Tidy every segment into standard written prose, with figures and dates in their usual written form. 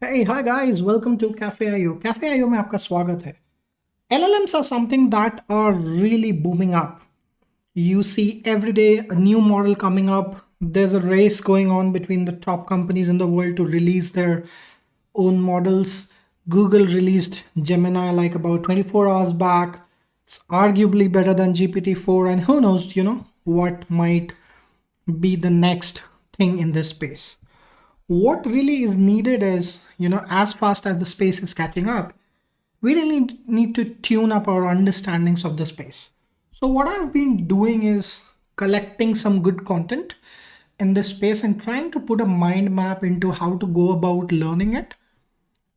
Hey, hi guys, welcome to Cafe IO. Cafe IO में आपका स्वागत है. LLMs are something that are really booming up. You see every day a new model coming up. There's a race going on between the top companies in the world to release their own models. Google released Gemini like about 24 hours back. It's arguably better than GPT-4, and who knows, what might be the next thing in this space. What really is needed is, as fast as the space is catching up, we really need to tune up our understandings of the space. So what I've been doing is collecting some good content in this space and trying to put a mind map into how to go about learning it,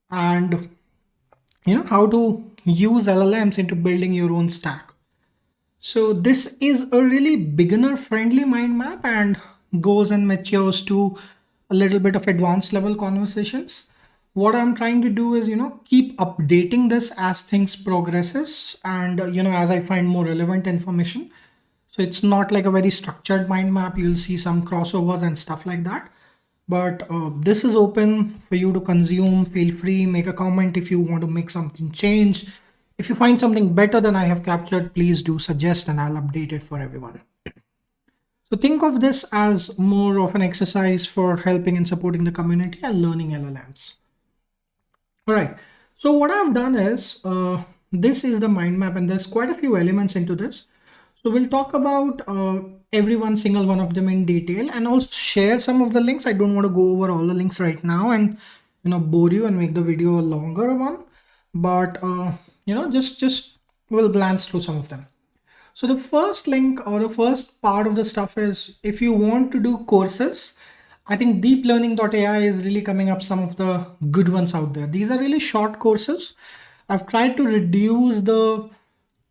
and how to use LLMs into building your own stack. So this is a really beginner friendly mind map and goes and matures to a little bit of advanced level conversations. What I'm trying to do is, keep updating this as things progresses and, as I find more relevant information. So it's not like a very structured mind map. You'll see some crossovers and stuff like that. But this is open for you to consume. Feel free, make a comment if you want to make something change. If you find something better than I have captured, please do suggest and I'll update it for everyone. So think of this as more of an exercise for helping and supporting the community and learning LLMs. All right. So what I've done is this is the mind map, and there's quite a few elements into this. So we'll talk about every one single one of them in detail, and also share some of the links. I don't want to go over all the links right now and bore you and make the video a longer one, but just we'll glance through some of them. So the first link or the first part of the stuff is if you want to do courses, I think deeplearning.ai is really coming up some of the good ones out there. These are really short courses. I've tried to reduce the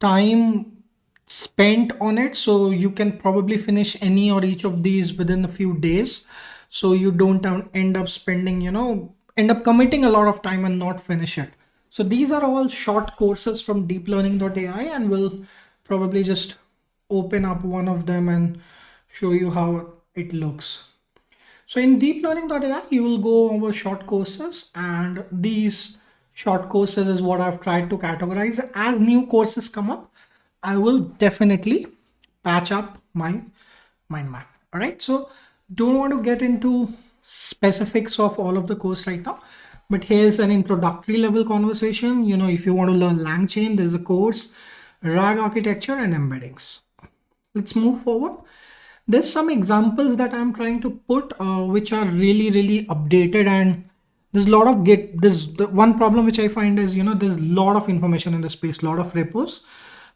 time spent on it, so you can probably finish any or each of these within a few days. So you don't end up spending, end up committing a lot of time and not finish it. So these are all short courses from deeplearning.ai, and we'll probably just open up one of them and show you how it looks. So in deeplearning.ai, you will go over short courses, and these short courses is what I've tried to categorize. As new courses come up, I will definitely patch up my mind map. All right. So don't want to get into specifics of all of the course right now, but here's an introductory level conversation. If you want to learn LangChain, there's a course, RAG architecture and embeddings. Let's move forward. There's some examples that I'm trying to put, which are really updated, and there's a lot of the one problem which I find is, there's a lot of information in the space, a lot of repos,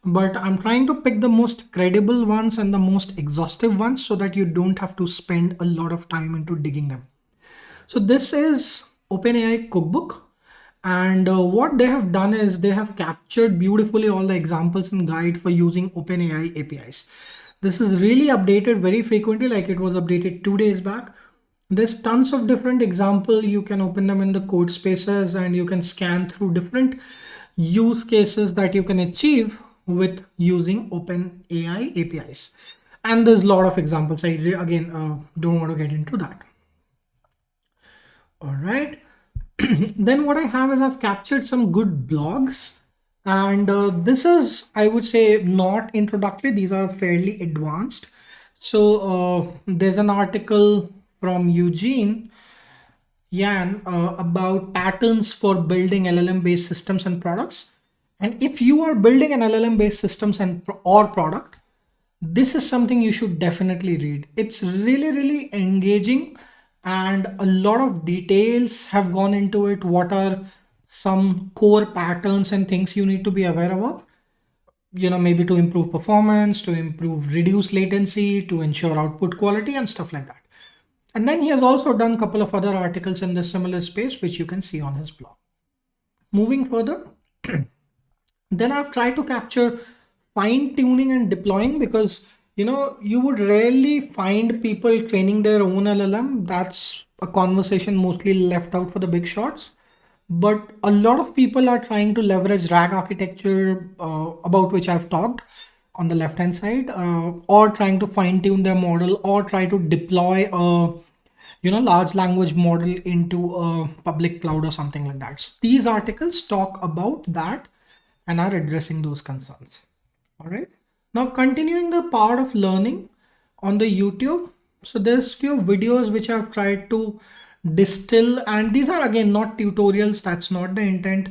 but I'm trying to pick the most credible ones and the most exhaustive ones so that you don't have to spend a lot of time into digging them. So this is OpenAI Cookbook. And what they have done is they have captured beautifully all the examples and guide for using OpenAI APIs. This is really updated very frequently, like it was updated 2 days back. There's tons of different examples. You can open them in the code spaces and you can scan through different use cases that you can achieve with using OpenAI APIs. And there's a lot of examples. I again don't want to get into that. All right. Then what I have is I've captured some good blogs, and this is, I would say, not introductory. These are fairly advanced. So there's an article from Eugene Yan about patterns for building LLM based systems and products. And if you are building an LLM based systems or product, this is something you should definitely read. It's really engaging, and a lot of details have gone into it. What are some core patterns and things you need to be aware of? Maybe to improve performance, to reduce latency, to ensure output quality and stuff like that. And then he has also done a couple of other articles in the similar space, which you can see on his blog. Moving further, then I've tried to capture fine tuning and deploying, because you would rarely find people training their own LLM. That's a conversation mostly left out for the big shots. But a lot of people are trying to leverage RAG architecture, about which I've talked on the left hand side, or trying to fine tune their model, or try to deploy a large language model into a public cloud or something like that. So these articles talk about that and are addressing those concerns. All right. Now continuing the part of learning on the YouTube. So there's few videos which I've tried to distill, and these are again not tutorials. That's not the intent.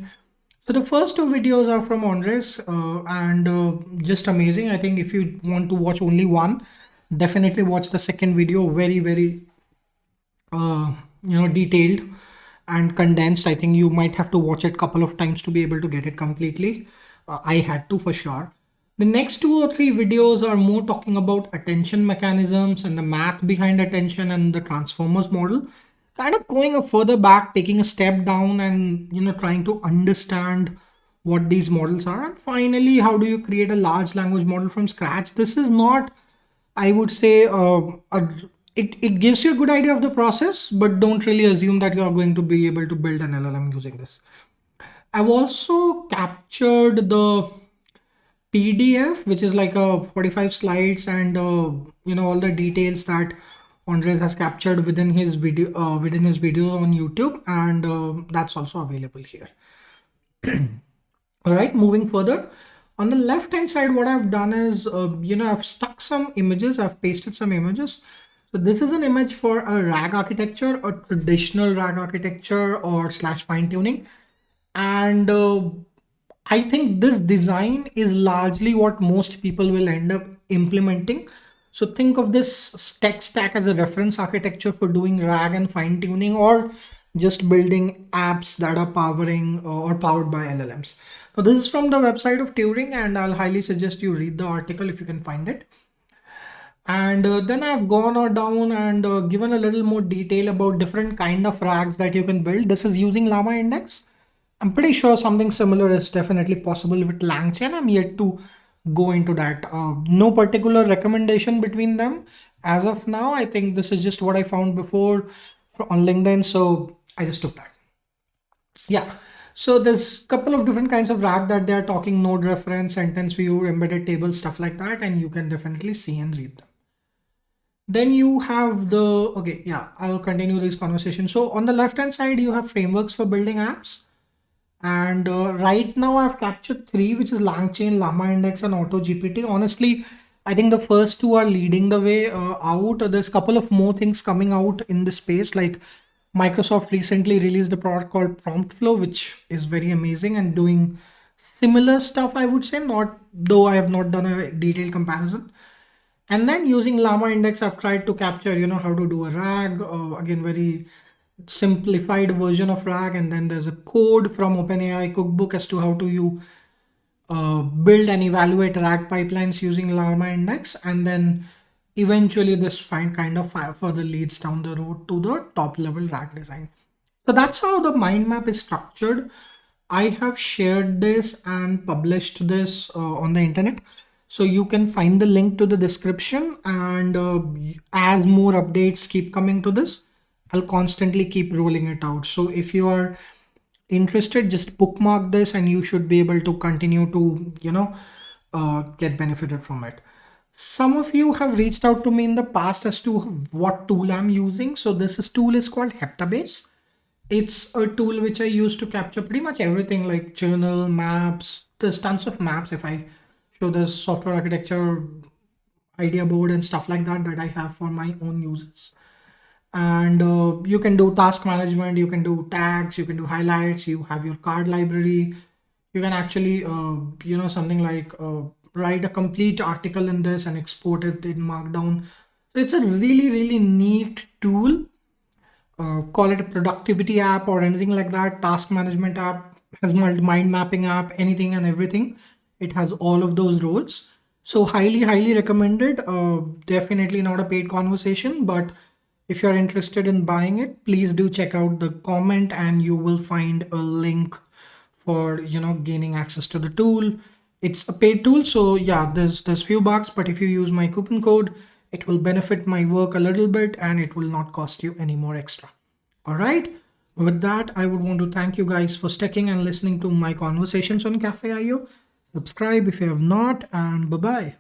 So the first two videos are from Andres, and just amazing. I think if you want to watch only one, definitely watch the second video. Very, very uh, detailed and condensed. I think you might have to watch it a couple of times to be able to get it completely. I had to for sure. The next two or three videos are more talking about attention mechanisms and the math behind attention and the transformers model, kind of going a further back, taking a step down, and trying to understand what these models are. And finally, how do you create a large language model from scratch? This is not, I would say, it gives you a good idea of the process, but don't really assume that you are going to be able to build an LLM using this. I've also captured the PDF, which is like a 45 slides, and all the details that Andres has captured within his video on YouTube, and that's also available here. All right, moving further. On the left hand side, what I've done is, I've stuck some images, I've pasted some images. So this is an image for a RAG architecture, a traditional RAG architecture or slash fine tuning. And I think this design is largely what most people will end up implementing. So think of this tech stack as a reference architecture for doing RAG and fine tuning, or just building apps that are powering or powered by LLMs. So this is from the website of Turing, and I'll highly suggest you read the article if you can find it. And then I've gone on down and given a little more detail about different kind of RAGs that you can build. This is using Llama Index. I'm pretty sure something similar is definitely possible with LangChain. I'm yet to go into that. No particular recommendation between them as of now. I think this is just what I found before on LinkedIn, so I just took that. Yeah. So there's a couple of different kinds of RAG that they're talking: node reference, sentence view, embedded table, stuff like that, and you can definitely see and read them. Then you have the, okay, yeah, I'll continue this conversation. So on the left hand side, you have frameworks for building apps. And right now I've captured three, which is LangChain, Llama Index, and AutoGPT. Honestly, I think the first two are leading the way out. There's a couple of more things coming out in this space. Like Microsoft recently released a product called PromptFlow, which is very amazing and doing similar stuff, I would say, not though I have not done a detailed comparison. And then using Llama Index, I've tried to capture, how to do a RAG, again, very simplified version of RAG. And then there's a code from OpenAI cookbook as to how to you build and evaluate RAG pipelines using Llama Index. And then eventually this kind of further leads down the road to the top level RAG design. So that's how the mind map is structured. I have shared this and published this on the internet. So you can find the link to the description, and as more updates keep coming to this, I'll constantly keep rolling it out. So if you are interested, just bookmark this and you should be able to continue to, get benefited from it. Some of you have reached out to me in the past as to what tool I'm using. So tool is called Heptabase. It's a tool which I use to capture pretty much everything like journal, maps. There's tons of maps. If I show this software architecture idea board and stuff like that I have for my own users. And you can do task management, you can do tags, you can do highlights, you have your card library. You can actually, something like write a complete article in this and export it in Markdown. So it's a really, really neat tool. Call it a productivity app or anything like that, task management app, has mind mapping app, anything and everything. It has all of those roles. So highly, highly recommended. Definitely not a paid conversation, but if you're interested in buying it, please do check out the comment and you will find a link for, gaining access to the tool. It's a paid tool. So yeah, there's few bucks, but if you use my coupon code, it will benefit my work a little bit and it will not cost you any more extra. All right. With that, I would want to thank you guys for sticking and listening to my conversations on Cafe.io. Subscribe if you have not, and bye-bye.